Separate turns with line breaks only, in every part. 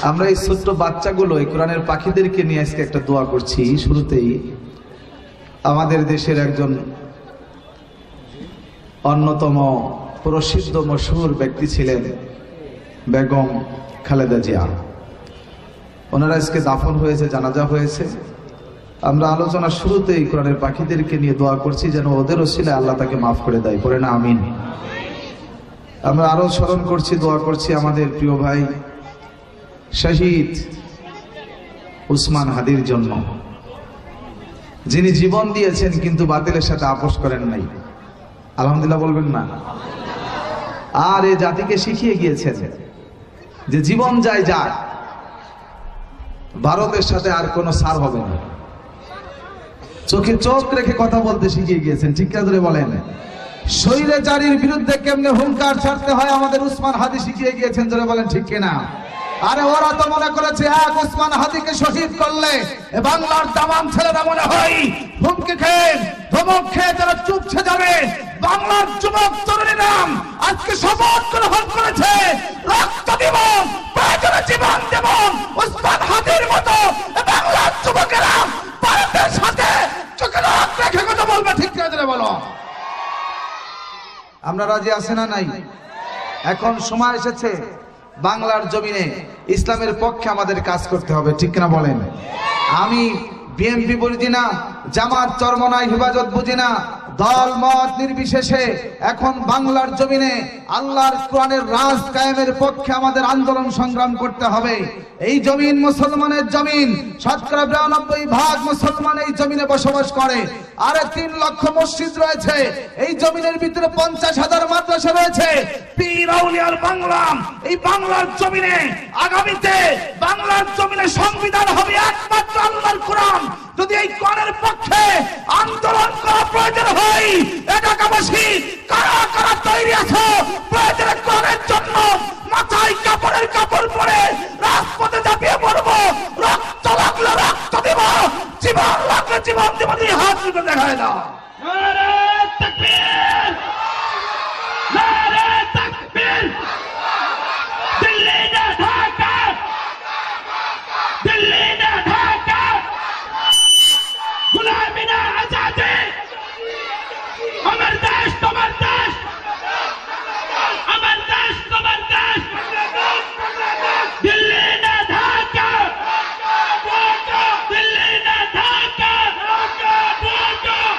আমরা এই ছোট্ট বাচ্চাগুলো এই কোরআনের পাখিদেরকে নিয়ে আজকে একটা দোয়া করছি। শুরুতেই আমাদের দেশের একজন অন্যতম প্রসিদ্ধ মশহুর ব্যক্তি ছিলেন বেগম খালেদা জিয়া। ওনারা আজকে দাফন হয়েছে, জানাজা হয়েছে। আমরা আলোচনার শুরুতেই কোরআনের পাখিদেরকে নিয়ে দোয়া করছি যেন ওদের ওসিলায় আল্লাহ তাকে মাফ করে দেয়, পড়ে না আমিন। আমরা আরো স্মরণ করছি, দোয়া করছি আমাদের প্রিয় ভাই শহীদ উসমান হাদির জন্য, যিনি জীবন দিয়েছেন কিন্তু বাতিলের সাথে আপোষ করেন নাই। আলহামদুলিল্লাহ বলবেন না? আর এই জাতিকে শিখিয়ে গিয়েছেন যে জীবন যায় যাক, ভারতের সাথে আর কোনো সার হবে না। চোখে চোখ রেখে কথা বলতে শিখিয়ে গিয়েছেন, ঠিক করে বলেন। স্বৈরাচারীর বিরুদ্ধে কেমনে হুঙ্কার ছাড়তে হয় আমাদের উসমান হাদি শিখিয়ে গিয়েছেন, জোরে বলেন ঠিক কিনা? আরে ওরা তো মনে করেছে এক উসমান হাদিকে শহীদ করলে বাংলার তামাম ছেলেরা মনে হয় হুমকি খেয়ে ধমক খেয়ে তারা চুপছে যাবে। বাংলার যুবক তরুণীরা আজকে শপথ গ্রহণ করেছে, রক্ত দিব, প্রয়োজনে জীবন দেব, উসমান হাদির মতো বাংলার যুবকেরা ভারতের সাথে চোখে চোখ রেখে কথা বলবে, ঠিক করে বলো। আমরা রাজি আছি না নাই? এখন সময় এসেছে বাংলার জমিনে ইসলামের পক্ষে আমাদের কাজ করতে হবে, ঠিক না বলেন? আমি বিএনপি বুঝি না, জামাত চরমনাই হেফাজত বুঝি না, দল মত নির্বিশেষে এখন বাংলার জমিনে আল্লাহর কোরআনের রাজ কায়েমের পক্ষে আমাদের আন্দোলন সংগ্রাম করতে হবে। এই জমিন মুসলমানের জমিন, শতকরা 92% মুসলমান এই জমিনে বসবাস করে। আরে 3 লক্ষ মসজিদ রয়েছে এই জমিনের ভিতরে, 50,000 মাদ্রাসা রয়েছে। পীর আউলিয়ার বাংলা, এই বাংলার জমিনে আগামীতে বাংলার জমিনে সংবিধান হবে একমাত্র আল্লাহর কোরআন। যদি এই কোরআনের পক্ষে আন্দোলন করা প্রয়োজন হয়, এলাকাবাসী কারা কারা তৈরি আছো প্রয়োজনে কোরআনের জন্য মাথায় কাপড়ের কাপড় পরে রাজপথে ঝাঁপিয়ে পড়বো? রক্ত লাগলে রক্ত দেব, জীবন লাগলে জীবন দেব। দিয়ে হাত দুটো দেখায় না। নারে তাকবীর, নারে তাকবীর। দিল্লি না ঢাকা, দিল্লি না ঢাকা, গুলামি না আজাদি। আমার দেশ তোমার দেশ, আমার দেশ তোমার দেশ। দিল্লি না ঢাকা, দিল্লি না ঢাকা,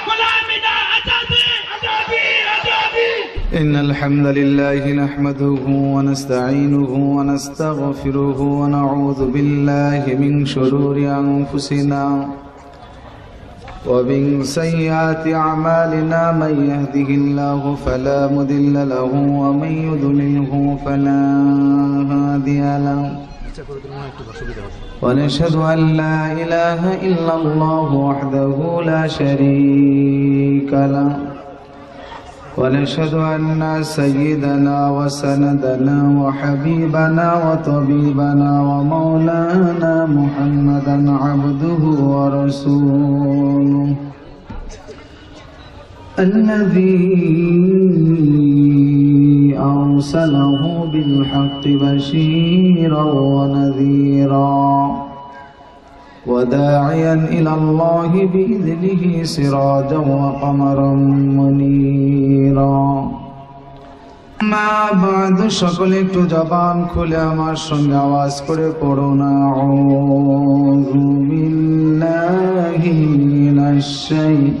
গুলামি না আজাদি, আজাদি, আজাদি। إن الحمد لله نحمده ونستعينه ونستغفره ونعوذ بالله من شرور أنفسنا ومن سيئات أعمالنا، من يهده الله فلا مضل له ومن يضلله فلا هادي له، ونشهد أن لا إله إلا الله وحده لا شريك له، ونشهد أن سيدنا وسندنا وحبيبنا وطبيبنا ومولانا محمدا عبده ورسوله، الذي أرسله بالحق بشيرا ونذيرا وداعيا إلى الله بإذنه سراجا وقمرا منيرا। ما بعد সকলে একটু জবান খুলে আমার সঙ্গে আওয়াজ করে পড়ুন, আউযু বিল্লাহি মিনাশ শাইতানির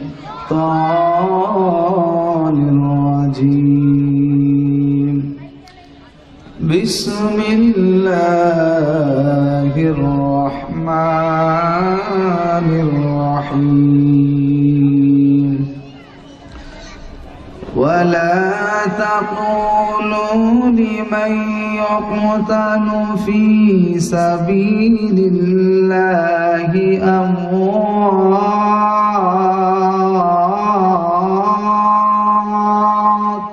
রাজীম। বিসমিল্লাহির রহমানির রহিম। ওয়ালা তাকুলু লিমান ইয়াকতালু ফী সাবিলিল্লাহি আমওয়াত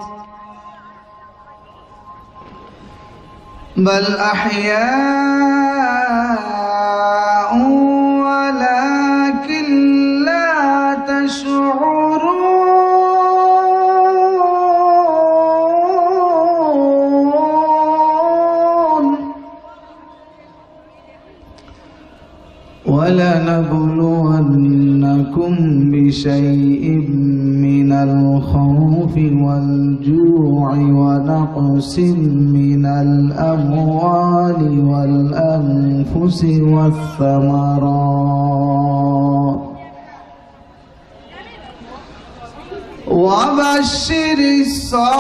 بل أحياء ولكن لا تشعرون ولنبلونكم بشيء من الخوف والجوع ونقص من الأموال والأنفس والثمرات وبشر الصابرين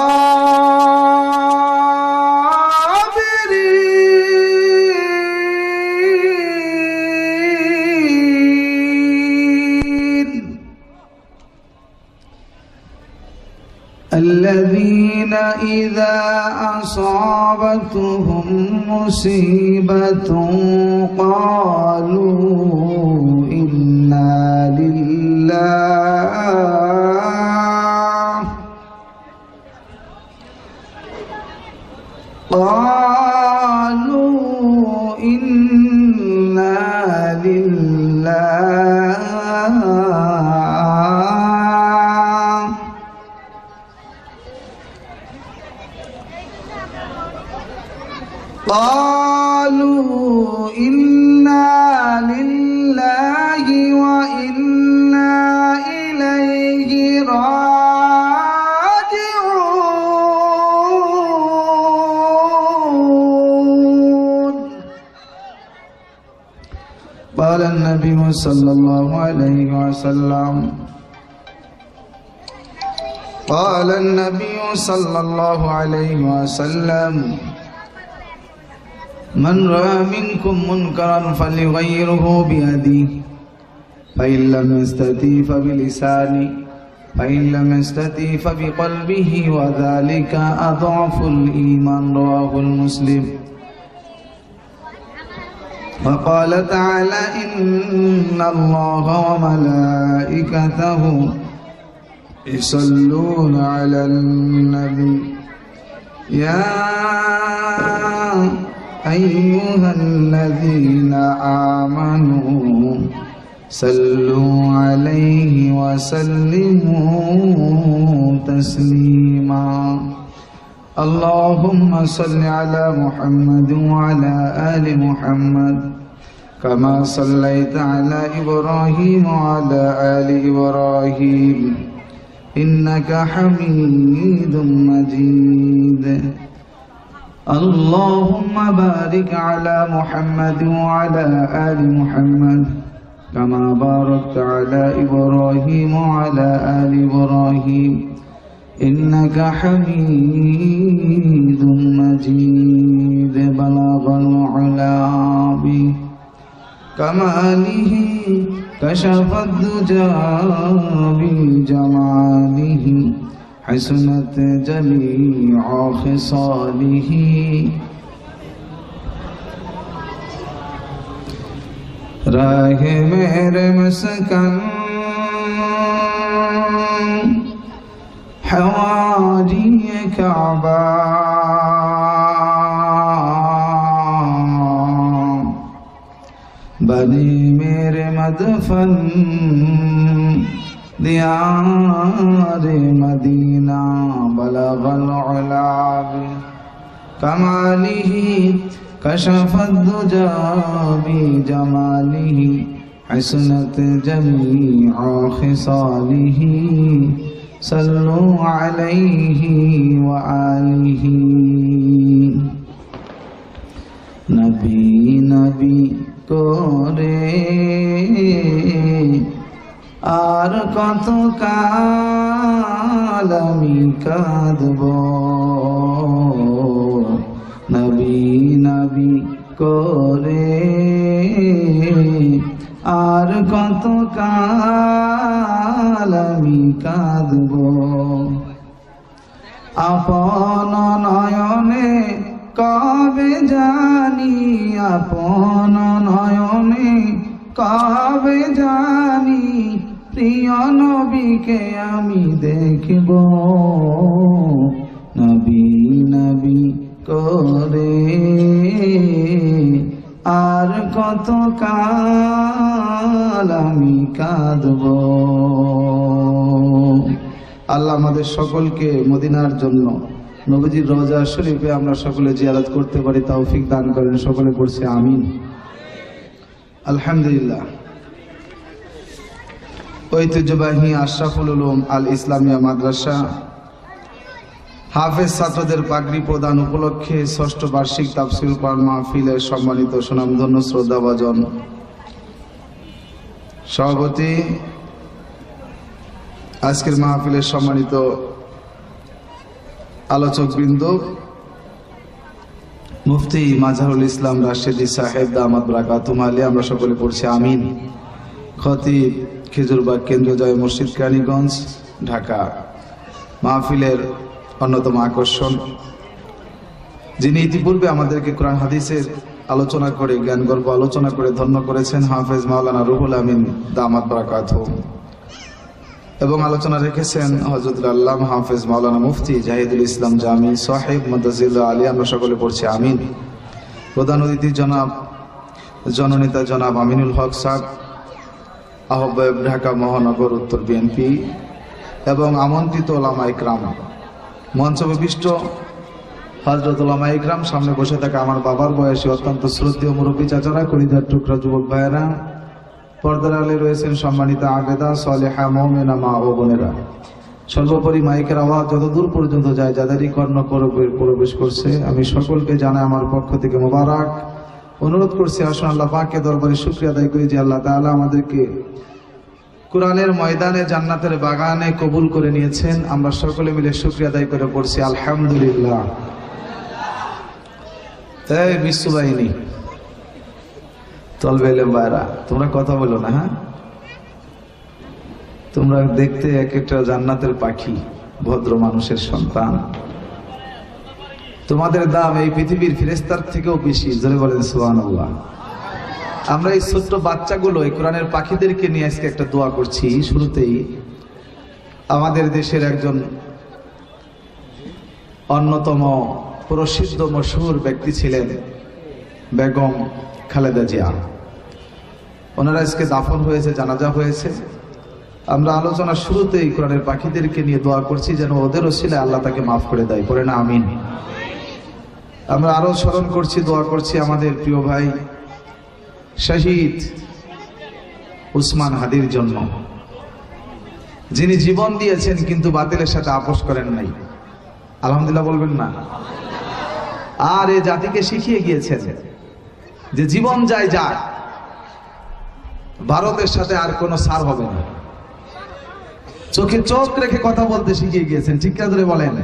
الذين إذا أصابتهم مصيبة قالوا إنا لله وإنا إليه راجعون. قال النبي صلى الله عليه وسلم قال النبي صلى الله عليه وسلم من رأى منكم منكرا فليغيره بيده فإن لم يستطع فبلسانه فإن لم يستطع فبقلبه وذلك أضعف الإيمان. رواه مسلم. وقال تعالى إن الله وملائكته يصلون على النبي يا أيها الذين آمنوا صلوا عليه وسلموا تسليما. اللهم صل على محمد وعلى آل محمد كما صليت على إبراهيم وعلى آل إبراهيم إنك حميد مجيد. اللهم بارك على محمد وعلى آل محمد كما باركت على إبراهيم وعلى آل إبراهيم إنك حميد مجيد. بلغ العلا بكماله كشف الدجى بجماله حسنت جميع خصاله. راہ میرے مسکن حواجی کعبہ بنی میرے مدفن دیار مدینہ. بلغ العلا بکمالہ کشف الدجى بجماله حسنت جميع خصاله. صلوا عليه وآله. نبی نبی করে আর কত কাল আমি কাঁদব। নবী নবী করে আর কত কাল আমি কাঁদব। আপন নয়নে কবে জানি আপন নয়নে কবে জানি প্রিয় নবীকে আমি দেখব। নবী নবী করে আর কত কাল আমি কাঁদব। আল্লাহ আমাদের সকলকে মদিনার জন্য নবীজির রওজা শরীফে আমরা সকলে জিয়ারত করতে পারি তৌফিক দান করেন। সকলে পড়ছে আমিন। আলহামদুলিল্লাহ, ঐতিহ্যবাহী আশরাফুল উলুম আল ইসলামিয়া মাদ্রাসা হাফেজ ছাত্রদের পাগড়ি প্রদান উপলক্ষে ষষ্ঠ বার্ষিক তাফসীর কোরআন মাহফিলের সম্মানিত সুনামধন্য শ্রদ্ধাভাজন সভাপতি, আজকের মাহফিলের সম্মানিত আলোচকবৃন্দ, মুফতি মাজহারুল ইসলাম রাশেদী সাহেব দামাত বারাকাতুহু আলাইহি, আমরা সকলে পড়ছি আমিন। খতিব খেজুরবাগ কেন্দ্রীয় জামে মসজিদ কেরানীগঞ্জ, ঢাকা। মাহফিলের অন্যতম আকর্ষণ, যিনি ইতিপূর্বে আমাদেরকে কোরআন হাদিসের আলোচনা করে জ্ঞানগর্ভ আলোচনা করে ধন্য করেছেন, হাফেজ মাওলানা রুহুল আমিন দামাত বারাকাতুহু, এবং আলোচনা রেখেছেন হযরত আল্লামা হাফেজ মাওলানা মুফতি জাহিদুল ইসলাম জামি সাহেব মাদাজিল্লাহ আলী, আমরা সকলে পড়ছি আমিন। প্রধান অতিথি জনাব জননেতা জনাব আমিনুল হক সাহেব, আহ্বায়ক ঢাকা মহানগর উত্তর বিএনপি, এবং আমন্ত্রিত ওলামা ইকরাম, মঞ্চবিষ্ট হযরত ওলামা ইকরাম, সামনে বসে থাকা আমার বাবার বয়সী অত্যন্ত শ্রদ্ধেয় মুরব্বী চাচারা, কলিজার টুকরা যুবক ভাইয়েরা, পর্দার আড়ালে রয়েছেন সম্মানিতা আবেদা সালেহা মুমিনা মা ও বোনেরা, সর্বোপরি মাইকের আওয়াজ যত দূর পর্যন্ত যায় যাদেরই কর্ণ প্রবেশ করছে, আমি সকলকে জানাই আমার পক্ষ থেকে মোবারক। অনুরোধ করছি, আসুন আল্লাহ পাকের দরবারে শুকরিয়া আদায় করি যে আল্লাহ তাআলা আমাদেরকে কোরআনের ময়দানে জান্নাতের বাগানে কবুল করে নিয়েছেন। আমরা সকলে মিলে শুকরিয়া আদায় করে পড়ছি আলহামদুলিল্লাহ। এই বিশ্ববাহিনী তলবেলে বাইরা, তোমরা কথা বলো না, হ্যাঁ? তোমরা দেখতে এক একটা জান্নাতের পাখি, ভদ্র মানুষের সন্তান। তোমাদের দাম এই পৃথিবীর ফেরেশতার থেকেও বেশি, জোরে বলেন সুবহানাল্লাহ। আমরা এই ছোট্ট বাচ্চাগুলো, এই কোরআনের পাখিদেরকে নিয়ে আজকে একটা দোয়া করছি। শুরুতেই আমাদের দেশের একজন অন্যতম প্রসিদ্ধ মশহুর ব্যক্তি ছিলেন বেগম খালেদা জিয়া। ওনারা আজকে দাফন হয়েছে, জানাজা হয়েছে। আমরা আলোচনা শুরুতেই কোরআনের পাখিদেরকে নিয়ে দোয়া করছি যেন ওদের ওসিলায় আল্লাহ তাকে মাফ করে দেয়, পড়ে না আমিন। আমরা আরো স্মরণ করছি, দোয়া করছি আমাদের প্রিয় ভাই শহীদ উসমান হাদির জন্য, যিনি জীবন দিয়েছেন কিন্তু বাতিলের সাথে আপোষ করেন নাই। আলহামদুলিল্লাহ বলবেন না? আর এই জাতিকে শিখিয়ে গিয়েছেন যে জীবন যায় যায়, ভারতের সাথে আর কোনো সার হবে না। চোখে চোখ রেখে কথা বলতে শিখিয়ে গিয়েছেন, ঠিক করে বলেন।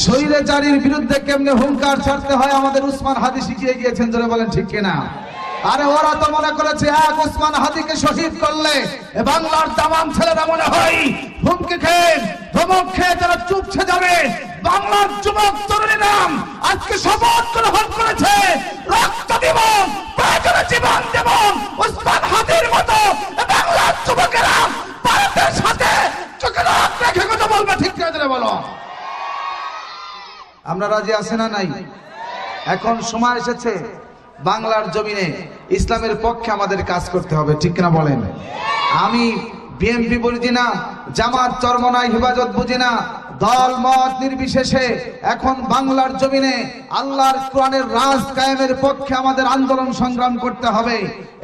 স্বৈরাচারীর বিরুদ্ধে কেমনে হুঙ্কার ছাড়তে হয় আমাদের উসমান হাদি শিখিয়ে গিয়েছেন, ধরে বলেন ঠিক কিনা? আরে ওরা তো মনে করেছে এক উসমান হাদিকে শহীদ করলে বাংলার তামাম ছেলেরা মনে হয় হুমকি খেয়ে ধমক খেয়ে তারা চুপছে যাবে। বাংলার যুবক তরুণীরা আজকে শপথ গ্রহণ করেছে, রক্ত দিব, প্রয়োজনে জীবন দেব, উসমান হাদির মতো বাংলার যুবকেরা ভারতের সাথে চোখে রাখ রেখে কথা বলবে, ঠিক করে বলো। আমরা রাজি আছি না নাই? এখন সময় এসেছে বাংলার জমিনে ইসলামের পক্ষে আমাদের কাজ করতে হবে, ঠিক না বলেন? আমি বিএনপি বুঝি না, জামাত চরমনাই হেফাজত বুঝি না, দল মত নির্বিশেষে এখন বাংলার জমিনে আল্লাহর কোরআনের রাজ কায়েমের পক্ষে আমাদের আন্দোলন সংগ্রাম করতে হবে।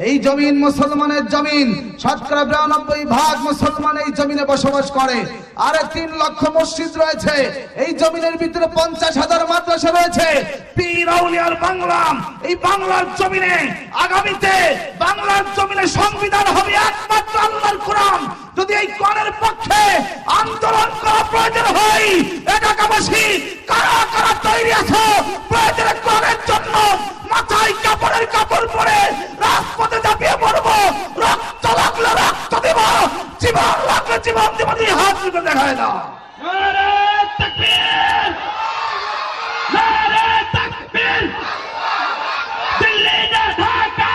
এই জমিন মুসলমানের জমিন, শতকরা 92% মুসলমান এই জমিনে বসবাস করে। আরে 3 লক্ষ মসজিদ রয়েছে এই জমিনের ভিতরে, 50,000 মাদ্রাসা রয়েছে। পীর আউলিয়ার বাংলা, এই বাংলার জমিনে আগামীতে বাংলার জমিনে সংবিধান হবে একমাত্র আল্লাহর কোরআন। যদি এই কোরআনের পক্ষে আন্দোলন করা প্রয়োজন হয়, এলাকাবাসী কারা কারা তৈরি আছো প্রয়োজনে কোরআনের জন্য মাথায় কাপড়ের কাপড় পরে রাজপথে ঝাঁপিয়ে পড়বো? রক্ত লাগলে রক্ত দেব, জীবন লাগলে জীবন দেব, হাত তুলে দেখায় না। নারে তাকবীর, নারে তাকবীর, দিল্লি না ঢাকা,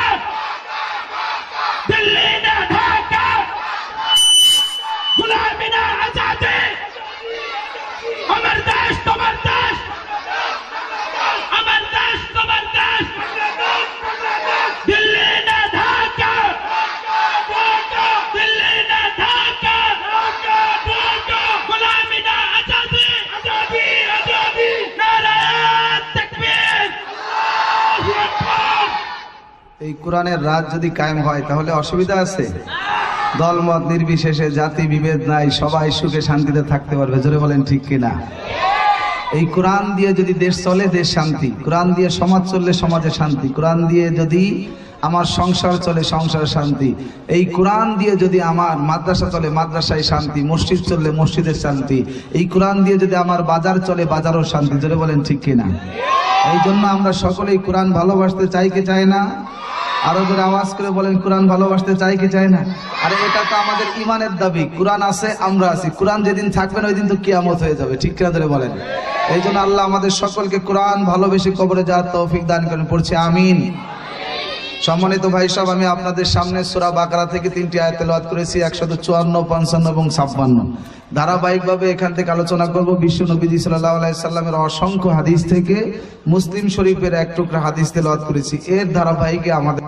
দিল্লি না ঢাকা, গোলামি না আজাদি, আমার দেশ তোমার দেশ, আমার দেশ তোমার দেশ, দিল্লি এই কোরআনের রাজ যদি কায়েম হয় তাহলে অসুবিধা আছে? দলমত নির্বিশেষে, জাতি বিভেদ নাই, সবাই সুখে শান্তিতে থাকতে পারবে। জোরে বলেন ঠিক কিনা? এই কোরআন দিয়ে যদি দেশ চলে, দেশ শান্তি। কোরআন দিয়ে সমাজ চললে সমাজে শান্তি। কোরআন দিয়ে যদি আমার সংসার চলে, সংসারে শান্তি। এই কোরআন দিয়ে যদি আমার মাদ্রাসা চলে, মাদ্রাসায় শান্তি। মসজিদ চললে মসজিদের শান্তি। এই কোরআন দিয়ে যদি আমার বাজার চলে, বাজারও শান্তি। জোরে বলেন ঠিক কিনা? এই জন্য আমরা সকলেই কোরআন ভালোবাসতে চাই কি চাই না? আরো জোরে আওয়াজ করে বলেন, কোরআন ভালোবাসতে চাই কি চাই না? আরে এটা তো আমাদের ইমানের দাবি। কোরআন আছে, আমরা আছি। কোরআন যেদিন থাকবে না ওই দিন তো কিয়ামত হয়ে যাবে। ঠিক কিনা ধরে বলেন? এই জন্য আল্লাহ আমাদের সকলকে কোরআন ভালোবেসে কবরে যাওয়ার তৌফিক দান করেন। পড়ছি আমিন। সম্মানিত ভাই সব, আমি আপনাদের সামনে সূরা বাকারা থেকে 3টি আয়াত তেলাওয়াত করেছি, 154, 55 এবং 56। ধারাবাহিকভাবে এখান থেকে আলোচনা করব বিশ্ব নবীজি সাল্লাল্লাহু আলাইহি সাল্লামের অসংখ্য হাদিস থেকে। মুসলিম শরীফের এক টুকরা হাদিস তেলাওয়াত করেছি। এর ধারাবাহিকে আমাদের